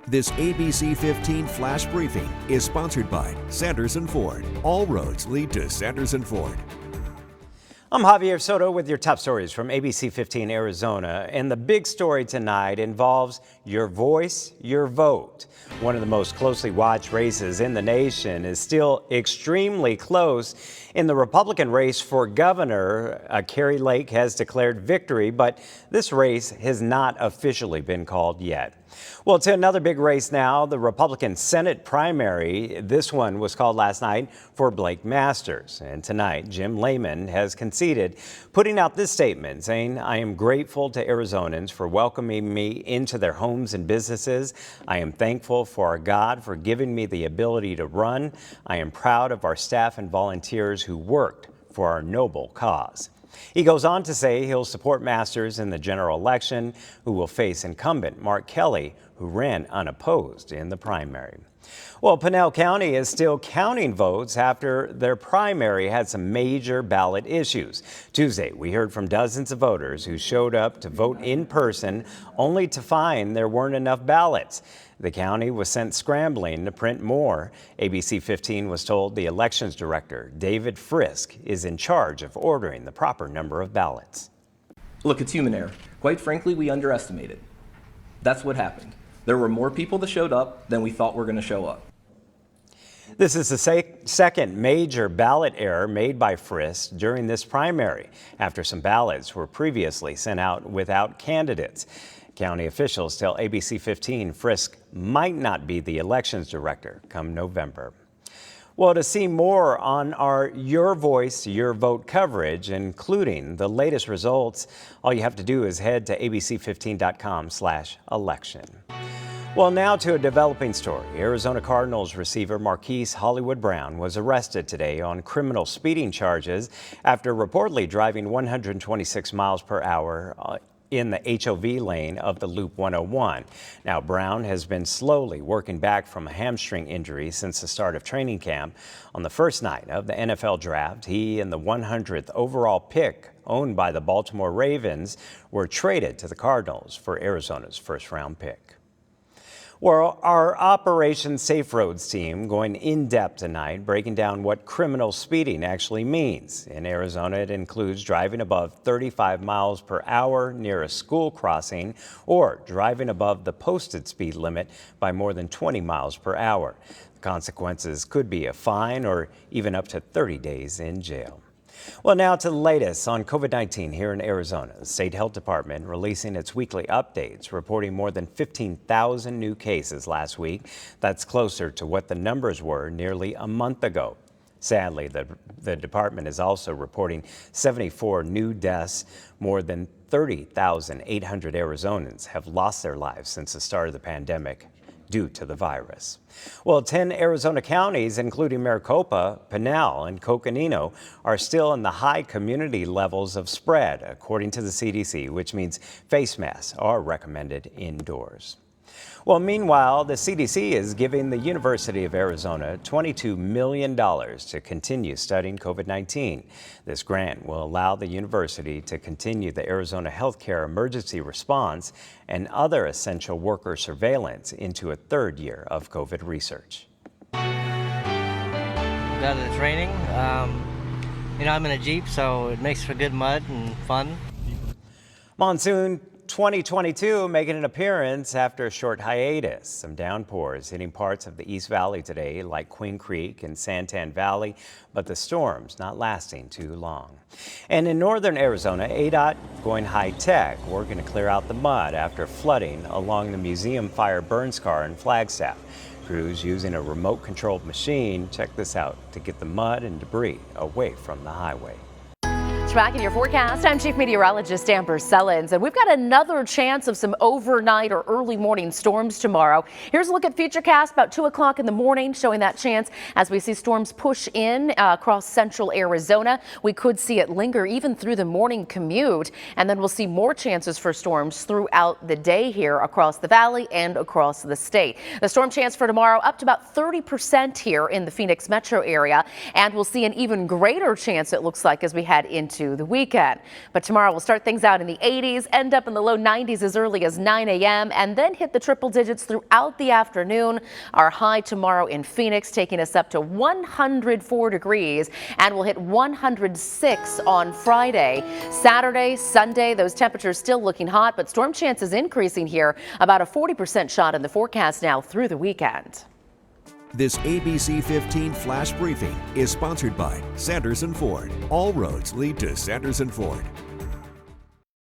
This ABC15 Flash Briefing is sponsored by Sanderson Ford. All roads lead to Sanderson Ford. I'm Javier Soto with your top stories from ABC15 Arizona. And the big story tonight involves your voice, your vote. One of the most closely watched races in the nation is still extremely close. In the Republican race for governor, Kari Lake has declared victory, but this race has not officially been called yet. Well, to another big race now, the Republican Senate primary. This one was called last night for Blake Masters. And tonight, Jim Layman has conceded, putting out this statement saying, "I am grateful to Arizonans for welcoming me into their homes and businesses. I am thankful for our God for giving me the ability to run. I am proud of our staff and volunteers who worked for our noble cause." He goes on to say he'll support Masters in the general election, who will face incumbent Mark Kelly, who ran unopposed in the primary. Well, Pinal County is still counting votes after their primary had some major ballot issues. Tuesday, we heard from dozens of voters who showed up to vote in person, only to find there weren't enough ballots. The county was sent scrambling to print more. ABC 15 was told the elections director, David Frisk, is in charge of ordering the proper number of ballots. Look, it's human error. Quite frankly, we underestimated. That's what happened. There were more people that showed up than we thought were going to show up. This is the second major ballot error made by Frisk during this primary, after some ballots were previously sent out without candidates. County officials tell ABC 15 Frisk might not be the elections director come November. Well, to see more on our Your Voice, Your Vote coverage, including the latest results, all you have to do is head to abc15.com/election. Well, now to a developing story. Arizona Cardinals receiver Marquise Hollywood Brown was arrested today on criminal speeding charges after reportedly driving 126 miles per hour in the HOV lane of the Loop 101. Now, Brown has been slowly working back from a hamstring injury since the start of training camp. On the first night of the NFL draft, he and the 100th overall pick owned by the Baltimore Ravens were traded to the Cardinals for Arizona's first-round pick. Well, our Operation Safe Roads team going in depth tonight, breaking down what criminal speeding actually means. In Arizona, it includes driving above 35 miles per hour near a school crossing or driving above the posted speed limit by more than 20 miles per hour. The consequences could be a fine or even up to 30 days in jail. Well, now to the latest on COVID-19 here in Arizona. The State Health Department releasing its weekly updates, reporting more than 15,000 new cases last week. That's closer to what the numbers were nearly a month ago. Sadly, the department is also reporting 74 new deaths. More than 30,800 Arizonans have lost their lives since the start of the pandemic due to the virus. Well, 10 Arizona counties, including Maricopa, Pinal, and Coconino, are still in the high community levels of spread, according to the CDC, which means face masks are recommended indoors. Well, meanwhile, the CDC is giving the University of Arizona $22 million to continue studying COVID-19. This grant will allow the university to continue the Arizona healthcare emergency response and other essential worker surveillance into a third year of COVID research. Got the training. I'm in a Jeep, so it makes for good mud and fun. Monsoon 2022 making an appearance after a short hiatus. Some downpours hitting parts of the East Valley today, like Queen Creek and Santan Valley, but the storms not lasting too long. And in northern Arizona, ADOT going high-tech, working to clear out the mud after flooding along the Museum Fire burn scar in Flagstaff. Crews using a remote-controlled machine, check this out, to get the mud and debris away from the highway. Back in your forecast, I'm Chief Meteorologist Amber Sellens, and we've got another chance of some overnight or early morning storms tomorrow. Here's a look at Futurecast about 2 o'clock in the morning, showing that chance as we see storms push in across central Arizona. We could see it linger even through the morning commute, and then we'll see more chances for storms throughout the day here across the valley and across the state. The storm chance for tomorrow up to about 30% here in the Phoenix metro area, and we'll see an even greater chance, it looks like, as we head into into the weekend. But tomorrow we'll start things out in the 80s, end up in the low 90s as early as 9 a.m. and then hit the triple digits throughout the afternoon. Our high tomorrow in Phoenix taking us up to 104 degrees, and we'll hit 106 on Friday. Saturday, Sunday, those temperatures still looking hot, but storm chances increasing here. About a 40% shot in the forecast now through the weekend. This ABC15 Flash Briefing is sponsored by Sanderson Ford. All roads lead to Sanderson Ford.